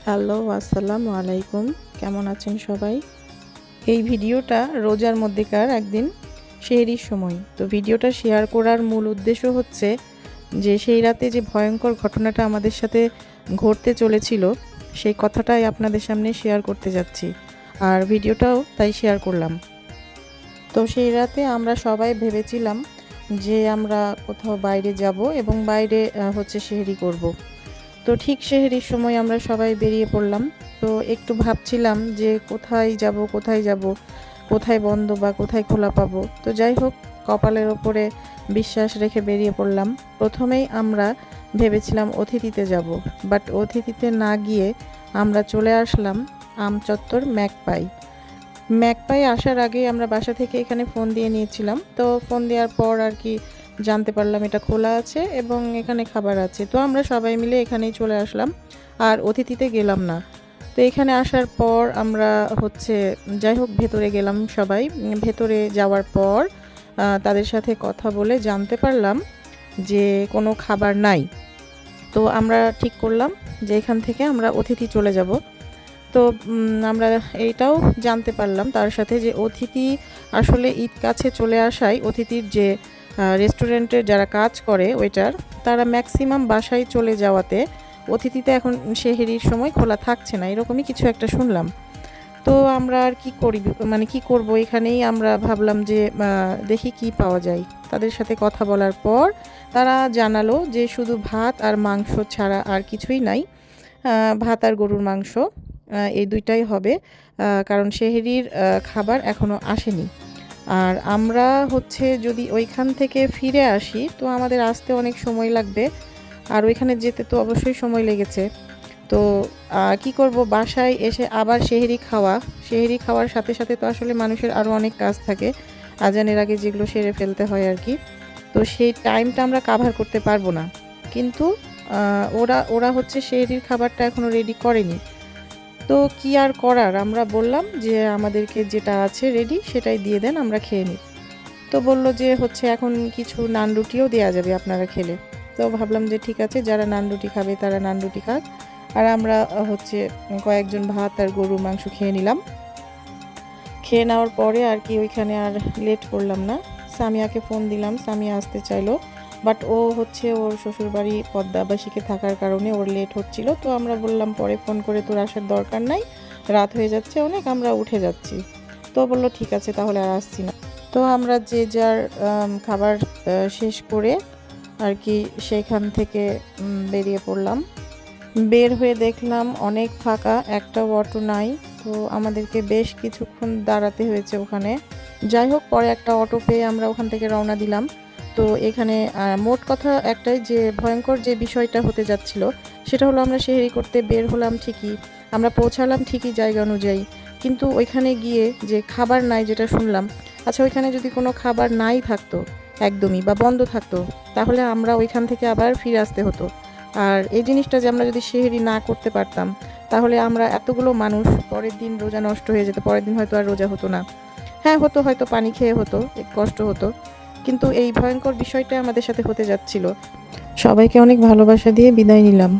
Hello, আসসালামু আলাইকুম। কেমন আছেন সবাই? এই ভিডিওটা রোজার মধ্যেকার একদিন সেহরির সময়। তো ভিডিওটা শেয়ার করার মূল উদ্দেশ্য হচ্ছে যে সেই রাতে যে ভয়ঙ্কর ঘটনাটা আমাদের সাথে ঘটতে চলেছিল, সেই কথাটাই আপনাদের সামনে শেয়ার করতে যাচ্ছি। আর ভিডিওটাও তাই শেয়ার করলাম। তো সেই রাতে আমরা সবাই ভেবেছিলাম যে আমরা কোথাও বাইরে যাব এবং বাইরে সেহরি করব। তো ঠিক সেহরির সময় আমরা সবাই বেরিয়ে পড়লাম। তো একটু ভাবছিলাম যে কোথায় বন্ধ বা কোথায় খোলা পাবো। তো যাই হোক, কপালের ওপরে বিশ্বাস রেখে বেরিয়ে পড়লাম। প্রথমেই আমরা ভেবেছিলাম অতিথিতে যাব, বাট অতিথিতে না গিয়ে আমরা চলে আসলাম আমচত্বর ম্যাকপাই আসার আগেই আমরা বাসা থেকে এখানে ফোন দিয়ে নিয়েছিলাম। তো ফোন দেওয়ার পর আর কি জানতে পারলাম এটা খোলা আছে এবং এখানে খাবার আছে। তো আমরা সবাই মিলে এখানেই চলে আসলাম, আর অতিথিতে গেলাম না। তো এখানে আসার পর আমরা যাই হোক ভেতরে গেলাম সবাই। ভেতরে যাওয়ার পর তাদের সাথে কথা বলে জানতে পারলাম যে কোনো খাবার নাই। তো আমরা ঠিক করলাম যে এখান থেকে আমরা অতিথি চলে যাব। তো আমরা এইটাও জানতে পারলাম তার সাথে যে অতিথি আসলে ঈদ কাছে চলে আসায় অতিথির যে রেস্টুরেন্টের যারা কাজ করে ওয়েটার, তারা ম্যাক্সিমাম বাসায় চলে যাওয়াতে অতিথিতে এখন সেহরির সময় খোলা থাকছে না, এরকমই কিছু একটা শুনলাম। তো আমরা আর কি করব, এখানেই আমরা ভাবলাম যে দেখি কি পাওয়া যায়। তাদের সাথে কথা বলার পর তারা জানালো যে শুধু ভাত আর মাংস ছাড়া আর কিছুই নাই। ভাত আর গরুর মাংস, এই দুইটাই হবে, কারণ সেহরির খাবার এখনও আসেনি। আর আমরা যদি ওইখান থেকে ফিরে আসি তো আমাদের আসতে অনেক সময় লাগবে, আর ওইখানে যেতে তো অবশ্যই সময় লেগেছে। তো কি করব, বাসায় এসে আবার সেহরি খাওয়ার সাথে সাথে তো আসলে মানুষের আরও অনেক কাজ থাকে আজানের আগে, যেগুলো সেরে ফেলতে হয় আর কি। তো সেই টাইমটা আমরা কাভার করতে পারবো না। কিন্তু ওরা সেহরির খাবারটা এখনও রেডি করেনি। তো কি আর করার, আমরা বললাম যে আমাদেরকে যেটা আছে রেডি সেটাই দিয়ে দেন, আমরা খেয়ে নিই। তো বলল যে এখন কিছু নান রুটিও দেওয়া যাবে আপনারা খেলে। তো ভাবলাম যে ঠিক আছে, যারা নান রুটি খাবে তারা নান রুটি খাক, আর আমরা কয়েকজন ভাত আর গরুর মাংস খেয়ে নিলাম। খেয়ে নেওয়ার পরে আর কি ওইখানে আর লেট করলাম না, সামিয়াকে ফোন দিলাম। সামিয়া আসতে চাইলো, বাট ওর শ্বশুরবাড়ি পদ্মাবাসীকে থাকার কারণে ওর লেট হচ্ছিল। তো আমরা বললাম পরে ফোন করে, তোর আসার দরকার নাই, রাত হয়ে যাচ্ছে অনেক, আমরা উঠে যাচ্ছি। তো বললো ঠিক আছে তাহলে আর আসছি না। তো আমরা যে যার খাবার শেষ করে আর কি সেখান থেকে বেরিয়ে পড়লাম। বের হয়ে দেখলাম অনেক ফাঁকা, একটা অটো নাই। তো আমাদেরকে বেশ কিছুক্ষণ দাঁড়াতে হয়েছে ওখানে। যাই হোক, পরে একটা অটো পেয়ে আমরা ওখান থেকে রওনা দিলাম। তো এখানে মোট কথা একটাই, যে ভয়ঙ্কর যে বিষয়টা হতে যাচ্ছিল সেটা হলো, আমরা সেহরি করতে বের হলাম ঠিকই, আমরা পৌঁছালাম ঠিকই জায়গা অনুযায়ী, কিন্তু ওইখানে গিয়ে যে খাবার নাই যেটা শুনলাম। আচ্ছা, ওইখানে যদি কোনো খাবার নাই থাকতো একদমই, বা বন্ধ থাকতো, তাহলে আমরা ওইখান থেকে আবার ফিরে আসতে হতো। আর এই জিনিসটা যে আমরা যদি সেহরি না করতে পারতাম, তাহলে আমরা এতগুলো মানুষ, পরের দিন রোজা নষ্ট হয়ে যেত, পরের দিন হয়তো আর রোজা হতো না। হ্যাঁ, হয়তো পানি খেয়ে হতো, একটু কষ্ট হতো, কিন্তু এই ভয়ঙ্কর বিষয়টা আমাদের সাথে হতে যাচ্ছিল। সবাইকে অনেক ভালোবাসা দিয়ে বিদায় নিলাম।